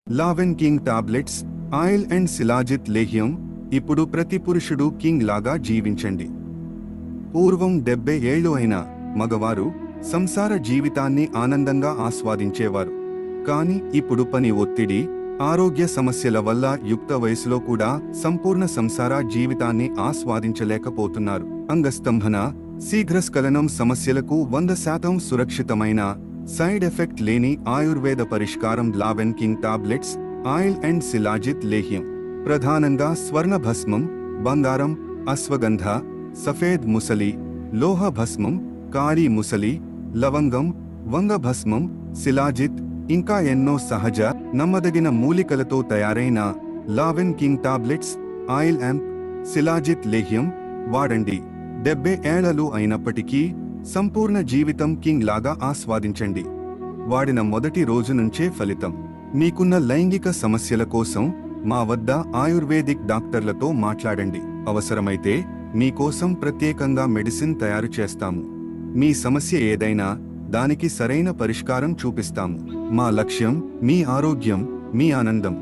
లావెన్ King tablets, oil and shilajit లేహ్యం. ఇప్పుడు ప్రతి పురుషుడు కింగ్ లాగా జీవించండి. పూర్వం 70 ఏళ్లు అయిన మగవారు సంసార జీవితాన్ని ఆనందంగా ఆస్వాదించేవారు. కానీ ఇప్పుడు పని ఒత్తిడి, ఆరోగ్య సమస్యల వల్ల యుక్త వయసులో కూడా సంపూర్ణ సంసార జీవితాన్ని ఆస్వాదించలేకపోతున్నారు. అంగస్తంభన, శీఘ్రస్ఖలనం సమస్యలకు 100% సురక్షితమైన, సైడ్ ఎఫెక్ట్ లేని ఆయుర్వేద పరిష్కారం Laven King tablets, oil and shilajit లేహ్యం. ప్రధానంగా స్వర్ణ భస్మం, బంగారం, అశ్వగంధ, సఫేద్ ముసలి, లోహ భస్మం, కాళీ ముసలి, లవంగం, వంగ భస్మం, శిలాజిత్, ఇంకా ఎన్నో సహజ నమ్మదగిన మూలికలతో తయారైన Laven King tablets, oil and shilajit లేహ్యం వాడండి. 70 ఏళ్లు అయినప్పటికీ సంపూర్ణ జీవితం కింగ్ లాగా ఆస్వాదించండి. వాడిన మొదటి రోజు నుంచే ఫలితం. మీకున్న లైంగిక సమస్యల కోసం మా వద్ద ఆయుర్వేదిక్ డాక్టర్లతో మాట్లాడండి. అవసరమైతే మీకోసం ప్రత్యేకంగా మెడిసిన్ తయారు చేస్తాము. మీ సమస్య ఏదైనా దానికి సరైన పరిష్కారం చూపిస్తాము. మా లక్ష్యం మీ ఆరోగ్యం, మీ ఆనందం.